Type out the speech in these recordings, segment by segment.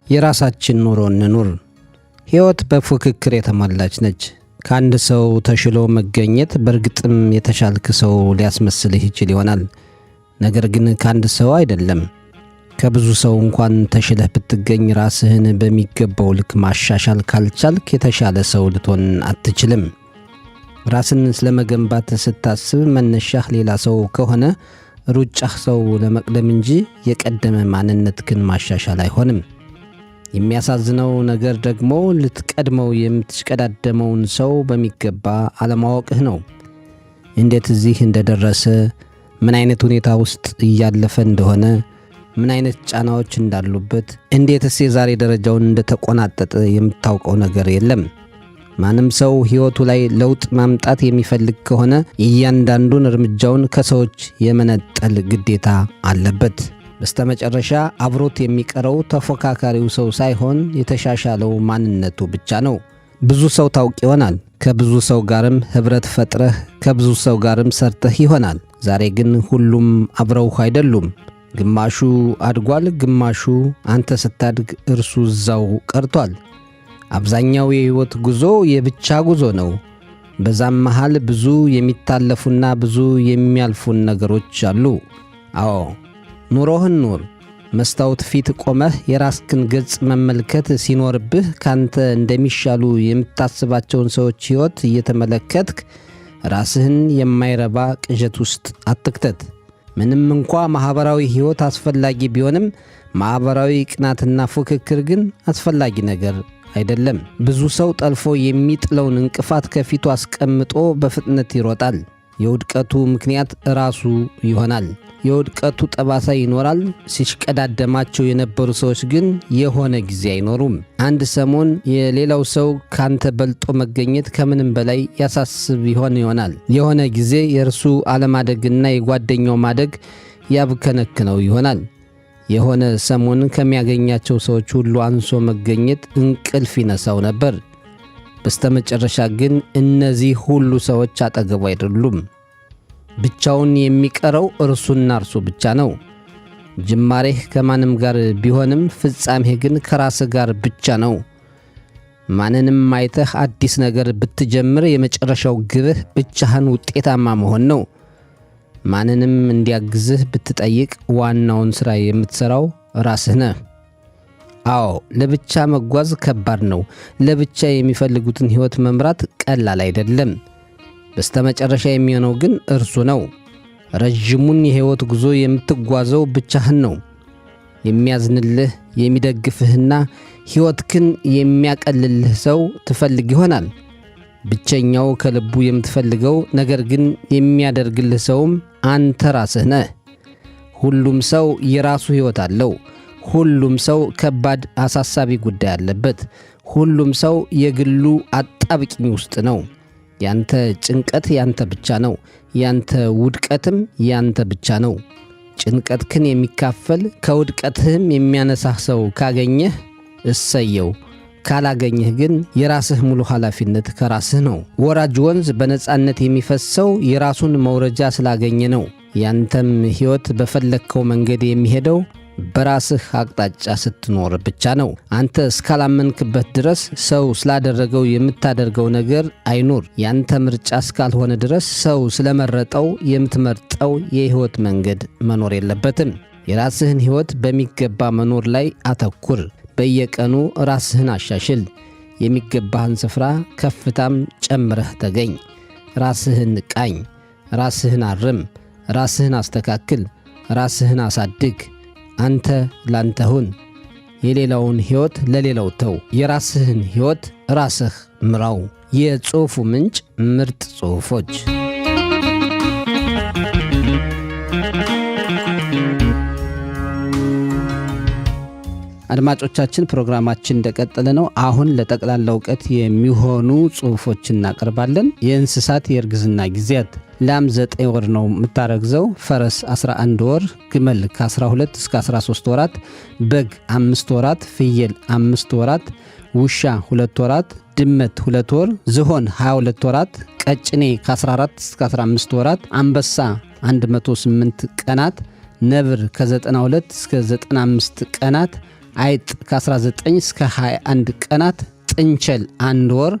የራሳችን ኑሮ እንኑር። ሕይወት በፉክክር የተሞላች ነች። ከአንድ ሰው ተሽሎ መገኘት በእርግጥም የተሻልክ ሰው ሊያስመስልህ ይችል ይሆናል። ነገር ግን ከአንድ ሰው አይደለም። ከብዙ ሰው እንኳን ተሽለህ ብትገኝ ራስህን በሚገባው ልክ ማሻሻል ካልቻልክ የተሻለ ሰው ልትሆን አትችልም። ራስን ስለመገንባት ስታስብ መነሻህ ሌላ ሰው ከሆነ ሩጫህ ሰው ለመቅደም እንጂ የቀደመ ማንነትህን ማሻሻል አይሆንም። የሚያሳዝነው ነገር ደግሞ ልትቀድመው የምትሽቀዳደመውን ሰው በሚገባ አለማወቅህ ነው። እንዴት እዚህ እንደደረሰ፣ ምን አይነት ሁኔታ ውስጥ እያለፈ እንደሆነ፣ ምን አይነት ጫናዎች እንዳሉበት፣ እንዴትስ የዛሬ ደረጃውን እንደተቆናጠጠ የምታውቀው ነገር የለም። ማንም ሰው ሕይወቱ ላይ ለውጥ ማምጣት የሚፈልግ ከሆነ እያንዳንዱን እርምጃውን ከሰዎች የመነጠል ግዴታ አለበት። በስተመጨረሻ አብሮት የሚቀረው ተፎካካሪው ሰው ሳይሆን የተሻሻለው ማንነቱ ብቻ ነው። ብዙ ሰው ታውቅ ይሆናል። ከብዙ ሰው ጋርም ኅብረት ፈጥረህ ከብዙ ሰው ጋርም ሰርተህ ይሆናል። ዛሬ ግን ሁሉም አብረውህ አይደሉም። ግማሹ አድጓል፣ ግማሹ አንተ ስታድግ እርሱ እዛው ቀርቷል። አብዛኛው የሕይወት ጉዞ የብቻ ጉዞ ነው። በዛም መሃል ብዙ የሚታለፉና ብዙ የሚያልፉን ነገሮች አሉ። አዎ ኑሮህን ኑር። መስታወት ፊት ቆመህ የራስህን ገጽ መመልከት ሲኖርብህ ካንተ እንደሚሻሉ የምታስባቸውን ሰዎች ሕይወት እየተመለከትክ ራስህን የማይረባ ቅዠት ውስጥ አትክተት። ምንም እንኳ ማኅበራዊ ሕይወት አስፈላጊ ቢሆንም ማኅበራዊ ቅናትና ፉክክር ግን አስፈላጊ ነገር አይደለም። ብዙ ሰው ጠልፎ የሚጥለውን እንቅፋት ከፊቱ አስቀምጦ በፍጥነት ይሮጣል። የውድቀቱ ምክንያት ራሱ ይሆናል። የውድቀቱ ጠባሳ ይኖራል። ሲሽቀዳደማቸው የነበሩ ሰዎች ግን የሆነ ጊዜ አይኖሩም። አንድ ሰሞን የሌላው ሰው ካንተ በልጦ መገኘት ከምንም በላይ ያሳስብ ይሆናል። የሆነ ጊዜ የእርሱ አለማደግና የጓደኛው ማደግ ያብከነክነው ይሆናል። የሆነ ሰሞን ከሚያገኛቸው ሰዎች ሁሉ አንሶ መገኘት እንቅልፍ ይነሳው ነበር። በስተመጨረሻ ግን እነዚህ ሁሉ ሰዎች አጠገቡ አይደሉም። ብቻውን የሚቀረው እርሱና እርሱ ብቻ ነው። ጅማሬህ ከማንም ጋር ቢሆንም ፍጻሜህ ግን ከራስህ ጋር ብቻ ነው። ማንንም አይተህ አዲስ ነገር ብትጀምር የመጨረሻው ግብህ ብቻህን ውጤታማ መሆን ነው። ማንንም እንዲያግዝህ ብትጠይቅ ዋናውን ሥራ የምትሠራው ራስህ ነህ። አዎ ለብቻ መጓዝ ከባድ ነው። ለብቻ የሚፈልጉትን ሕይወት መምራት ቀላል አይደለም። በስተመጨረሻ የሚሆነው ግን እርሱ ነው። ረዥሙን የሕይወት ጉዞ የምትጓዘው ብቻህን ነው። የሚያዝንልህ የሚደግፍህና ሕይወትህን የሚያቀልልህ ሰው ትፈልግ ይሆናል። ብቸኛው ከልቡ የምትፈልገው ነገር ግን የሚያደርግልህ ሰውም አንተ ራስህ ነህ። ሁሉም ሰው የራሱ ሕይወት አለው። ሁሉም ሰው ከባድ አሳሳቢ ጉዳይ አለበት። ሁሉም ሰው የግሉ አጣብቂኝ ውስጥ ነው። ያንተ ጭንቀት ያንተ ብቻ ነው። ያንተ ውድቀትም ያንተ ብቻ ነው። ጭንቀትህን የሚካፈል ከውድቀትህም የሚያነሳህ ሰው ካገኘህ እሰየው። ካላገኘህ ግን የራስህ ሙሉ ኃላፊነት ከራስህ ነው። ወራጅ ወንዝ በነጻነት የሚፈሰው የራሱን መውረጃ ስላገኘ ነው። ያንተም ሕይወት በፈለግከው መንገድ የሚሄደው በራስህ አቅጣጫ ስትኖር ብቻ ነው። አንተ እስካላመንክበት ድረስ ሰው ስላደረገው የምታደርገው ነገር አይኑር። ያንተ ምርጫ እስካልሆነ ድረስ ሰው ስለመረጠው የምትመርጠው የሕይወት መንገድ መኖር የለበትም። የራስህን ሕይወት በሚገባ መኖር ላይ አተኩር። በየቀኑ ራስህን አሻሽል። የሚገባህን ስፍራ ከፍታም ጨምረህ ተገኝ። ራስህን ቃኝ። ራስህን አርም። ራስህን አስተካክል። ራስህን አሳድግ። አንተ ላንተ ሁን። የሌላውን ሕይወት ለሌላው ተው። የራስህን ሕይወት ራስህ ምራው። የጽሑፉ ምንጭ ምርጥ ጽሑፎች። አድማጮቻችን ፕሮግራማችን እንደቀጠለ ነው። አሁን ለጠቅላላ እውቀት የሚሆኑ ጽሑፎች እናቀርባለን። የእንስሳት የእርግዝና ጊዜያት። ላም 9 ወር ነው የምታረግዘው። ፈረስ 11 ወር፣ ግመል ከ12 እስከ 13 ወራት፣ በግ 5 ወራት፣ ፍየል 5 ወራት፣ ውሻ 2 ወራት፣ ድመት 2 ወር፣ ዝሆን 22 ወራት፣ ቀጭኔ ከ14 እስከ 15 ወራት፣ አንበሳ 108 ቀናት፣ ነብር ከ92 እስከ 95 ቀናት፣ አይጥ ከ19 እስከ 21 ቀናት፣ ጥንቸል 1 ወር፣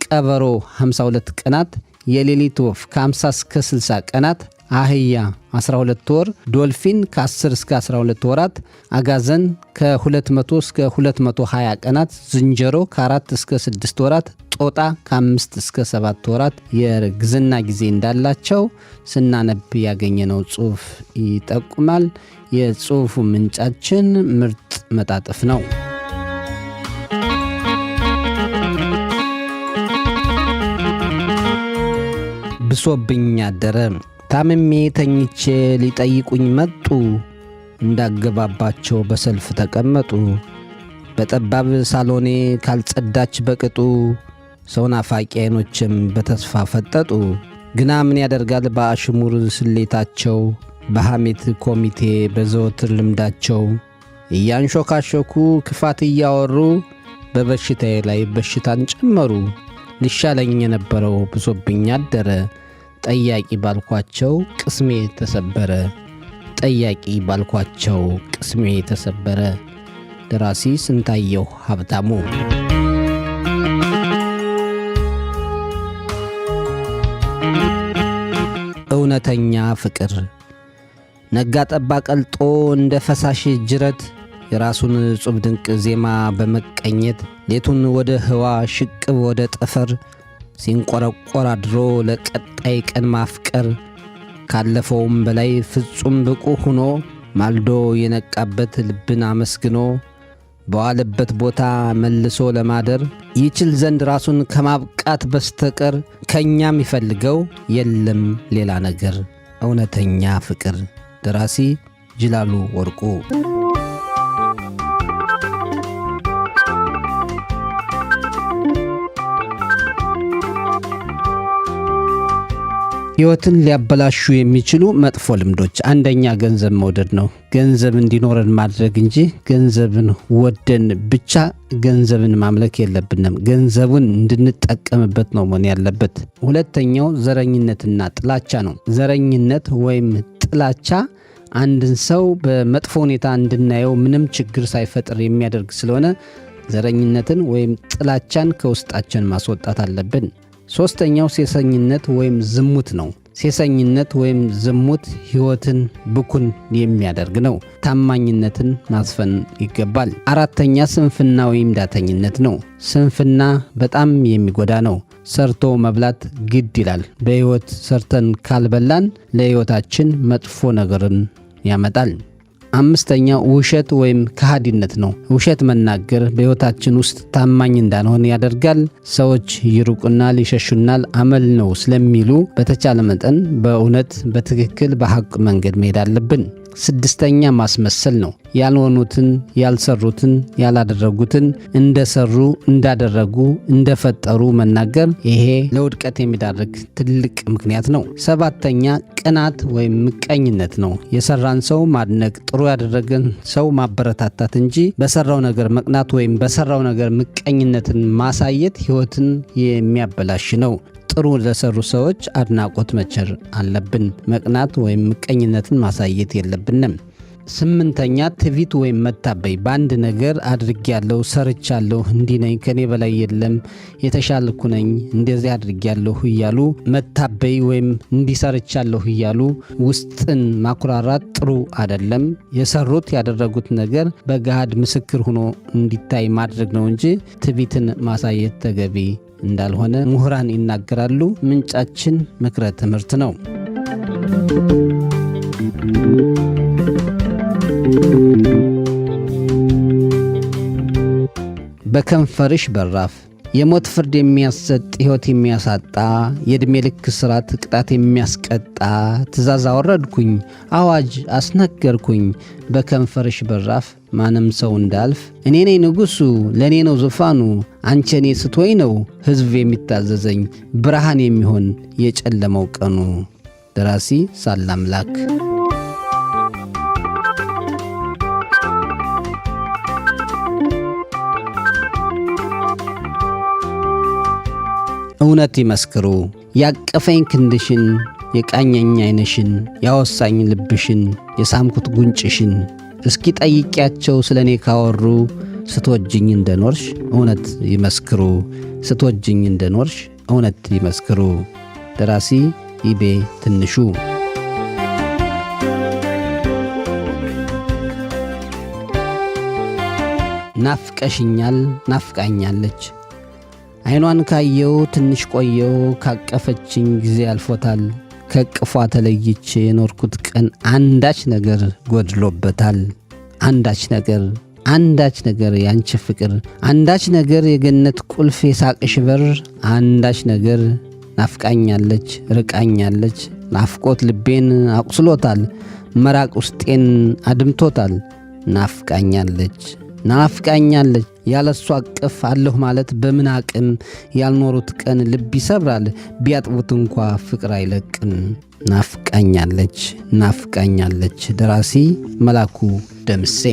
ቀበሮ 52 ቀናት፣ የሌሊት ወፍ ከ50 እስከ 60 ቀናት፣ አህያ 12 ወር፣ ዶልፊን ከ10 እስከ 12 ወራት፣ አጋዘን ከ200 እስከ 220 ቀናት፣ ዝንጀሮ ከ4 እስከ 6 ወራት፣ ጦጣ ከ5 እስከ 7 ወራት የርግዝና ጊዜ እንዳላቸው ስናነብ ያገኘነው ጽሑፍ ይጠቁማል። የጽሑፉ ምንጫችን ምርጥ መጣጥፍ ነው። ብሶብኝ አደረ። ታምሜ ተኝቼ ሊጠይቁኝ መጡ። እንዳገባባቸው በሰልፍ ተቀመጡ። በጠባብ ሳሎኔ ካልጸዳች በቅጡ ሰው ናፋቂ ዓይኖችም በተስፋ ፈጠጡ። ግና ምን ያደርጋል በአሽሙር ስሌታቸው፣ በሐሜት ኮሚቴ በዘወትር ልምዳቸው እያንሾካሾኩ ክፋት እያወሩ በበሽታዬ ላይ በሽታን ጨመሩ። ሊሻለኝ የነበረው ብሶብኝ አደረ። ጠያቂ ባልኳቸው ቅስሜ ተሰበረ። ጠያቂ ባልኳቸው ቅስሜ ተሰበረ። ደራሲ ስንታየሁ ሀብታሙ። እውነተኛ ፍቅር ነጋ ጠባ ቀልጦ እንደ ፈሳሽ ጅረት የራሱን ዕጹብ ድንቅ ዜማ በመቀኘት ሌቱን ወደ ህዋ ሽቅብ ወደ ጠፈር ሲንቆረቆር አድሮ ለቀጣይ ቀን ማፍቀር ካለፈውም በላይ ፍጹም ብቁ ሆኖ ማልዶ የነቃበት ልብን አመስግኖ በዋለበት ቦታ መልሶ ለማደር ይችል ዘንድ ራሱን ከማብቃት በስተቀር ከኛም ይፈልገው የለም ሌላ ነገር። እውነተኛ ፍቅር። ደራሲ ጅላሉ ወርቁ። ሕይወትን ሊያበላሹ የሚችሉ መጥፎ ልምዶች፣ አንደኛ ገንዘብ መውደድ ነው። ገንዘብ እንዲኖረን ማድረግ እንጂ ገንዘብን ወደን ብቻ ገንዘብን ማምለክ የለብንም። ገንዘቡን እንድንጠቀምበት ነው መሆን ያለበት። ሁለተኛው ዘረኝነትና ጥላቻ ነው። ዘረኝነት ወይም ጥላቻ አንድን ሰው በመጥፎ ሁኔታ እንድናየው ምንም ችግር ሳይፈጥር የሚያደርግ ስለሆነ ዘረኝነትን ወይም ጥላቻን ከውስጣችን ማስወጣት አለብን። ሦስተኛው ሴሰኝነት ወይም ዝሙት ነው። ሴሰኝነት ወይም ዝሙት ሕይወትን ብኩን የሚያደርግ ነው። ታማኝነትን ማስፈን ይገባል። አራተኛ ስንፍና ወይም ዳተኝነት ነው። ስንፍና በጣም የሚጎዳ ነው። ሰርቶ መብላት ግድ ይላል። በሕይወት ሰርተን ካልበላን ለሕይወታችን መጥፎ ነገርን ያመጣል። አምስተኛ ውሸት ወይም ከሃዲነት ነው። ውሸት መናገር በሕይወታችን ውስጥ ታማኝ እንዳንሆን ያደርጋል። ሰዎች ይሩቁናል፣ ይሸሹናል፣ አመል ነው ስለሚሉ በተቻለ መጠን በእውነት በትክክል በሐቅ መንገድ መሄድ አለብን። ስድስተኛ ማስመሰል ነው። ያልሆኑትን፣ ያልሰሩትን፣ ያላደረጉትን እንደሰሩ፣ እንዳደረጉ፣ እንደፈጠሩ መናገር ይሄ ለውድቀት የሚዳርግ ትልቅ ምክንያት ነው። ሰባተኛ ቅናት ወይም ምቀኝነት ነው። የሰራን ሰው ማድነቅ፣ ጥሩ ያደረገን ሰው ማበረታታት እንጂ በሰራው ነገር መቅናት ወይም በሰራው ነገር ምቀኝነትን ማሳየት ሕይወትን የሚያበላሽ ነው። ጥሩ ለሰሩ ሰዎች አድናቆት መቸር አለብን። መቅናት ወይም ምቀኝነትን ማሳየት የለብንም። ስምንተኛ ትዕቢት ወይም መታበይ። በአንድ ነገር አድርጌያለሁ፣ ሰርቻለሁ፣ እንዲህ ነኝ፣ ከኔ በላይ የለም፣ የተሻልኩ ነኝ፣ እንደዚህ አድርጌያለሁ እያሉ መታበይ ወይም እንዲሰርቻለሁ እያሉ ውስጥን ማኩራራት ጥሩ አይደለም። የሰሩት ያደረጉት ነገር በገሃድ ምስክር ሆኖ እንዲታይ ማድረግ ነው እንጂ ትዕቢትን ማሳየት ተገቢ እንዳልሆነ ምሁራን ይናገራሉ። ምንጫችን ምክረ ትምህርት ነው። በከንፈርሽ በራፍ። የሞት ፍርድ የሚያሰጥ ሕይወት የሚያሳጣ የዕድሜ ልክ ሥርዓት ቅጣት የሚያስቀጣ ትእዛዝ አወረድኩኝ፣ አዋጅ አስነገርኩኝ። በከንፈርሽ በራፍ ማንም ሰው እንዳልፍ እኔ ነኝ ንጉሡ፣ ለእኔ ነው ዙፋኑ። አንቺ እኔ ስትወይ ነው ሕዝብ የሚታዘዘኝ፣ ብርሃን የሚሆን የጨለመው ቀኑ። ደራሲ ሳላምላክ። እውነት ይመስክሩ። ያቀፈኝ ክንድሽን፣ የቃኘኝ ዓይንሽን፣ ያወሳኝ ልብሽን፣ የሳምኩት ጉንጭሽን እስኪ ጠይቂያቸው ስለኔ ካወሩ ስትወጂኝ እንደኖርሽ እውነት ይመስክሩ። ስትወጂኝ እንደኖርሽ እውነት ይመስክሩ። ደራሲ ኢቤ ትንሹ። ናፍቀሽኛል ናፍቃኛለች። ዓይኗን ካየው ትንሽ ቆየው፣ ካቀፈችኝ ጊዜ አልፎታል። ከቅፏ ተለይቼ የኖርኩት ቀን አንዳች ነገር ጎድሎበታል። አንዳች ነገር ያንቺ ፍቅር፣ አንዳች ነገር የገነት ቁልፍ የሳቅሽ በር፣ አንዳች ነገር ናፍቃኛለች ርቃኛለች። ናፍቆት ልቤን አቁስሎታል፣ መራቅ ውስጤን አድምቶታል። ናፍቃኛለች ያለሷ አቅፍ አለሁ ማለት በምን አቅም? ያልኖሩት ቀን ልብ ይሰብራል፣ ቢያጥቡት እንኳ ፍቅር አይለቅም። ናፍቃኛለች። ደራሲ መላኩ ደምሴ።